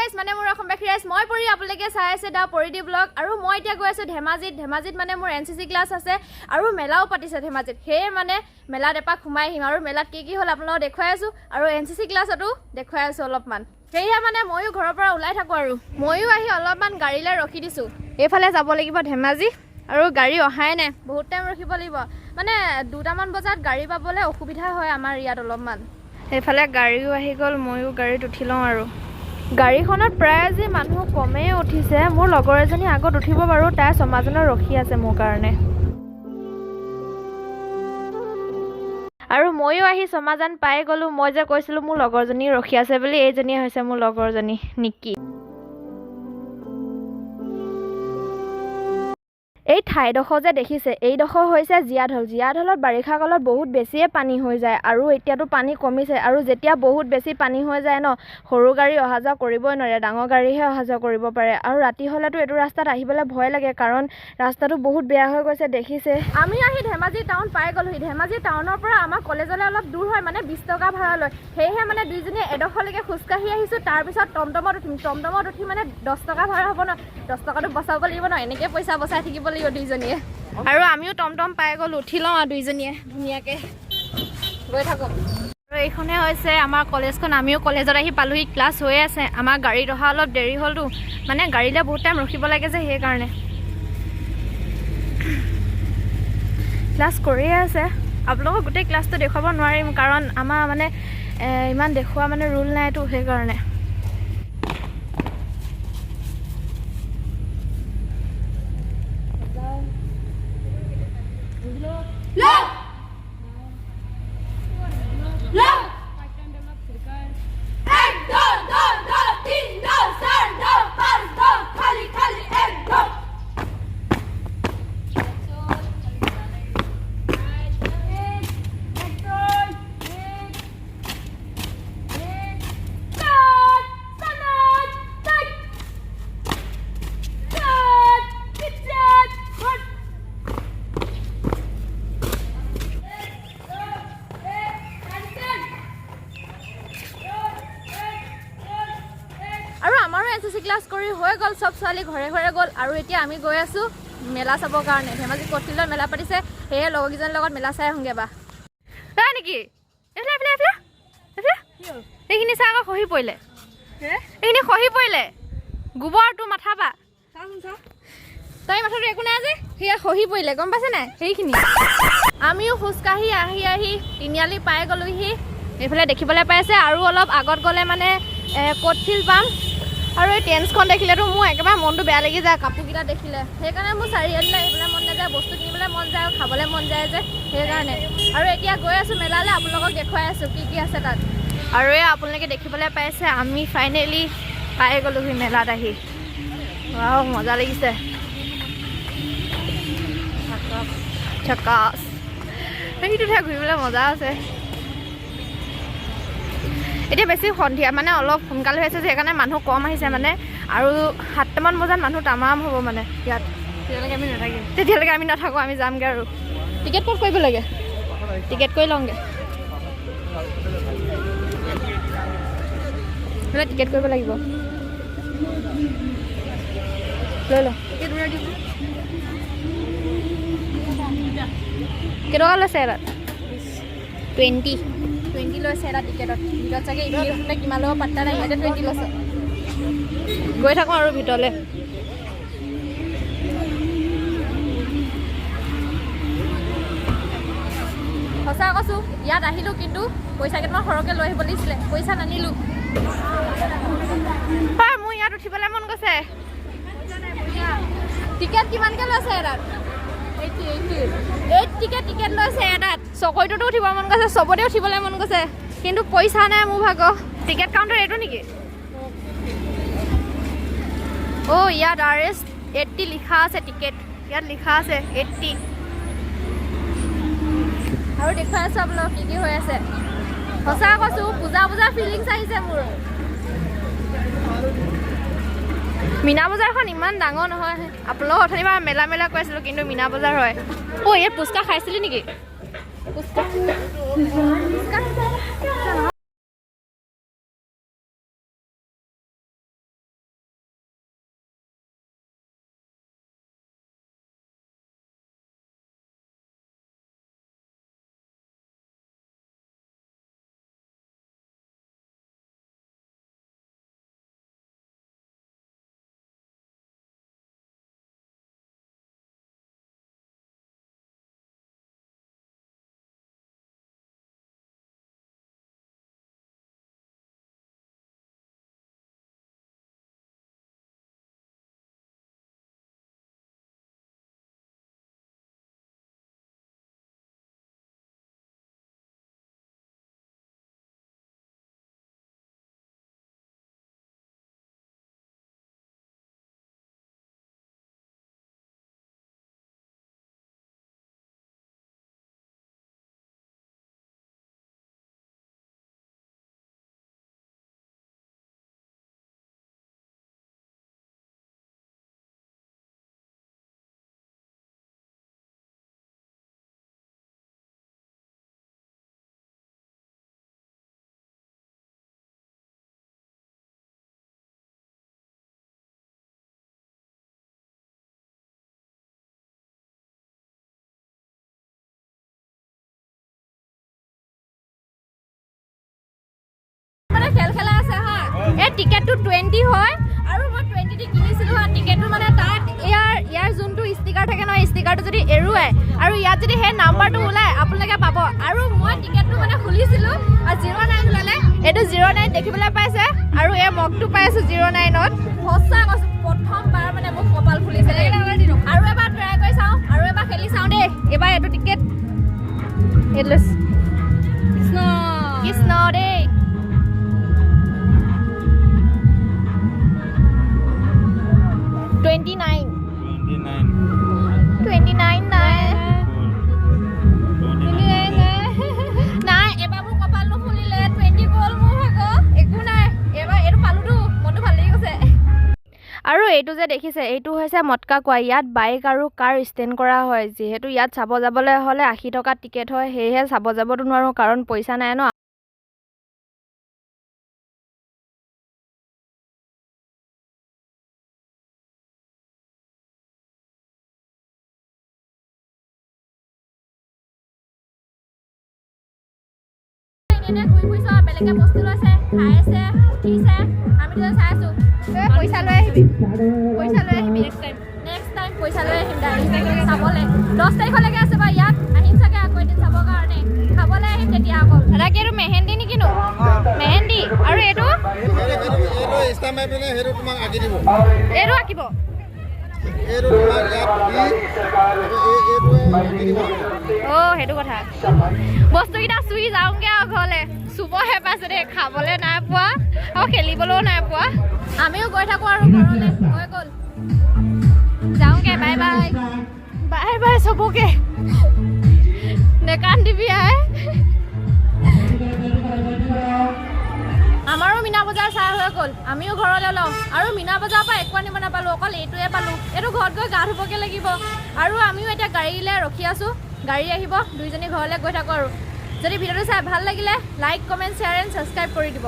guys মানে মোৰ অসম বাখীৰাজ মই পৰি আপোনালোকে চাই আছে দা পৰিদি ব্লগ আৰু মই এতিয়া গৈ আছো ধেমাজিত মানে মোৰ এনচিচি ক্লাছ আছে আৰু মেলাও পাতিছে ধেমাজিত সেই মানে মেলাত এপাক সোমাই আহিম আৰু মেলাত কি হ'ল আপোনালোকক দেখুৱাই আছো আৰু এনচিচি ক্লাছতো দেখুৱাই আছো অলপমান সেয়া মানে ময়ো ঘৰৰ পৰা ওলাই থাকো আৰু ময়ো আহি অলপমান গাড়ীলৈ ৰখি দিছো এইফালে যাব লাগিব ধেমাজি আৰু গাড়ী অহাই নাই বহুত টাইম ৰখিব লাগিব মানে 2টামান বজাত গাড়ী পাবলৈ অসুবিধা হয় আমাৰ ইয়াত অলপমান এইফালে গাড়ীও আহি গ'ল ময়ো গাড়ীত উঠি লওঁ আৰু গাড়ীখনত প্ৰায় আজি মানুহ কমেই উঠিছে মোৰ লগৰ এজনী আগত উঠিব বাৰু তাই সমাজনত ৰখি আছে মোৰ কাৰণে আৰু ময়ো আহি সমাজান পাই গ'লো মই যে কৈছিলোঁ মোৰ লগৰজনী ৰখি আছে বুলি এইজনী হৈছে মোৰ লগৰজনী নিকি এই ঠাইডোখৰ যে দেখিছে এইডোখৰ হৈছে জীয়াঢলত বাৰিষা কালত বহুত বেছিয়ে পানী হৈ যায় আৰু এতিয়াতো পানী কমিছে আৰু যেতিয়া বহুত বেছি পানী হৈ যায় ন সৰু গাড়ী অহা যোৱা কৰিবই নোৱাৰে ডাঙৰ গাড়ীহে অহা যোৱা কৰিব পাৰে আৰু ৰাতি হ'লেতো এইটো ৰাস্তাত আহিবলৈ ভয় লাগে কাৰণ ৰাস্তাটো বহুত বেয়া হৈ গৈছে দেখিছে আমি আহি ধেমাজি টাউন পাই গ'লোহি ধেমাজি টাউনৰ পৰা আমাৰ কলেজলৈ অলপ দূৰ হয় মানে 20 টকা ভাড়া লয় সেয়েহে মানে দুইজনীয়ে এডোখৰলৈকে খোজকাঢ়ি আহিছোঁ তাৰপিছত টমটমত উঠি মানে 10 টকা ভাড়া হ'ব ন 10 টকাটো বচাব লাগিব ন এনেকৈ পইচা বচাই থাকিব লাগিব দুইজনীয়ে আৰু আমিও টমটম পাই গ'ল উঠি লওঁ আৰু দুইজনীয়ে ধুনীয়াকৈ গৈ থাকোঁ আৰু এইখনে হৈছে আমাৰ কলেজখন আমিও কলেজত আহি পালোহি ক্লাছ হৈ আছে আমাৰ গাড়ীত অহা অলপ দেৰি হ'লতো মানে গাড়ীলৈ বহুত টাইম ৰখিব লাগে যে সেইকাৰণে ক্লাছ কৰিয়ে আছে আপোনালোকক গোটেই ক্লাছটো দেখুৱাব নোৱাৰিম কাৰণ আমাৰ মানে ইমান দেখুওৱা মানে ৰুল নাইতো সেইকাৰণে আৰু আমাৰো এনচিচি ক্লাছ কৰি হৈ গ'ল চব ছোৱালী ঘৰে ঘৰে গ'ল আৰু এতিয়া আমি গৈ আছোঁ মেলা চাবৰ কাৰণে ধেমাজি কটফিল্ডত মেলা পাতিছে সেয়ে লগৰকেইজনীৰ লগত মেলা চাই আহোঁগৈ বা তাই নেকি এইখিনি চাহ আকৌ খহি পৰিলে এইখিনি খহি পৰিলে গোবৰটো মাথা পা তাই মাথাটো একো নাই যে সেয়া খহি পৰিলে গম পাইছে নাই সেইখিনি আমিও খোজকাঢ়ি আহি তিনিআলি পাই গ'লোহি এইফালে দেখিবলৈ পাইছে আৰু অলপ আগত গ'লে মানে কটফিল্ড পাম আৰু এই টেন্সখন দেখিলেতো মোৰ একেবাৰে মনটো বেয়া লাগি যায় কাপোৰকেইটা দেখিলে সেইকাৰণে মোৰ চাৰিআলিলৈ আহিবলৈ মন নাযায় বস্তু কিনিবলৈ মন যায় আৰু খাবলৈ মন যায় যে সেইকাৰণে আৰু এতিয়া গৈ আছোঁ মেলালৈ আপোনালোকক দেখুৱাই আছোঁ কি আছে তাত আৰু এই আপোনালোকে দেখিবলৈ পাইছে আমি ফাইনেলি পাই গ'লোহি মেলাত আহি মজা লাগিছে চকাচ সেইটোতহে ঘূৰিবলৈ মজা আছে এতিয়া বেছি সন্ধিয়া মানে অলপ সোনকালে হৈছে যে সেইকাৰণে মানুহ কম আহিছে মানে আৰু 7টামান বজাত মানুহ তামাম হ'ব মানে ইয়াত তেতিয়ালৈকে আমি নাথাকোঁ আমি যামগৈ আৰু টিকেট ক'ত কৰিব লাগে টিকেট কৰি লওঁগৈ বোলে টিকেট কৰিব লাগিব লৈ লওঁ কেইটকা লৈছে এটাত 20 লৈছে এটা টিকেটত ভিতৰত চাগে ইহঁতে কিমান ল'ব পাত্তা নাই ইয়াতে 20 লৈছে গৈ থাকোঁ আৰু ভিতৰলৈ সঁচা কৈছোঁ ইয়াত আহিলোঁ কিন্তু পইচা কেইটামান সৰহকৈ লৈ আহিব লাগিছিলে পইচা নানিলোঁ হয় মোৰ ইয়াত উঠিবলৈ মন গৈছে টিকেট কিমানকৈ লৈছে এটাত 8 টিকেট লৈছে এটাত চকৰিটোতো উঠিব মন গৈছে চবতে উঠিবলৈ মন গৈছে কিন্তু পইচা নাই মোৰ ভাগৰ টিকেট কাউণ্টাৰ এইটো নেকি ইয়াত RS 80 লিখা আছে টিকেট ইয়াত লিখা আছে 80 আৰু দেখুৱাই আছোঁ আপোনালোক কি হৈ আছে সঁচা কৈছোঁ পূজা ফিলিংছ আহিছে মোৰ মীনা বজাৰখন ইমান ডাঙৰ নহয় আপোনালোকক অথনি মই মেলা কৈ আছিলোঁ কিন্তু মীনা বজাৰ হয় ইয়াত পুচকা খাইছিলি নেকি পুচকা খেল খেলা আছে হা এই টিকেটটো 20 হয় আৰু মই 20 দি কিনিছিলো হা টিকেটটো মানে তাত ইয়াৰ যোনটো ষ্টিকাৰ থাকে ন ষ্টিকাৰটো যদি এৰুৱাই আৰু ইয়াত যদি সেই নাম্বাৰটো ওলাই আপোনালোকে পাব আৰু মই টিকেটটো মানে খুলিছিলো আৰু 09 ওলালে এইটো 09 দেখিবলৈ পাইছে আৰু এই মগটো পাইছো 09ত সঁচা কৈছো প্ৰথমবাৰ মানে মোক কপাল ফুলিছে আৰু এবাৰ ট্ৰাই কৰি চাওঁ আৰু এবাৰ খেলি চাওঁ দেই এবাৰ এইটো টিকেট এডলেছ কৃষ্ণ দেই $29 নাই এবাৰ মোৰ কপাল নুফুলিলে 20 গ'ল মোৰ ভাগৰ একো নাই এবাৰ এইটো পালোতো মনটো ভাল লাগি গৈছে আৰু এইটো যে দেখিছে এইটো হৈছে মটকা কোৱা ইয়াত বাইক আৰু কাৰ ষ্টেণ্ড কৰা হয় যিহেতু ইয়াত চাব যাবলৈ হ'লে 80 টকা টিকেট হয় সেয়েহে চাব যাবতো নোৱাৰোঁ কাৰণ পইচা নাই ন এনে ঘুৰি ফুৰিছ বেলেগে বস্তু লৈছে খাই আছে উঠিছে আমি তো চাই আছো পইচা লৈ আহিবি নেক্সট টাইম পইচা লৈ আহিম চাবলৈ 10 তাৰিখলৈকে আছে বাৰু ইয়াত আহিম চাগে আকৌ এদিন চাবৰ কাৰণে খাবলৈ আহিম তেতিয়া আকৌ দাদা কি এইটো মেহেন্দি নেকি নো মেহেন্দি আৰু এইটো এইটো আঁকিব সেইটো কথা বস্তুকেইটা চুই যাওঁগে আৰু ঘৰলৈ চুবহে পাইছো দেই খাবলৈ নাই পোৱা আৰু খেলিবলৈও নাই পোৱা আমিও গৈ থাকো আৰু ঘৰলৈ হৈ গ'ল যাওঁগে বাই বাই চবকে নেকান্দিবি আই আমাৰো মীনা বজাৰ চাই হৈ গ'ল আমিও ঘৰলৈ লওঁ আৰু মীনা বজাৰৰ পৰা একো আনিব নাপালোঁ অকল এইটোৱে পালোঁ এইটো ঘৰত গৈ গা ধুবগৈ লাগিব আৰু আমিও এতিয়া গাড়ীলৈ ৰখি আছোঁ গাড়ী আহিব দুইজনী ঘৰলৈ গৈ থাকোঁ আৰু যদি ভিডিঅ'টো চাই ভাল লাগিলে like comment share and subscribe কৰি দিব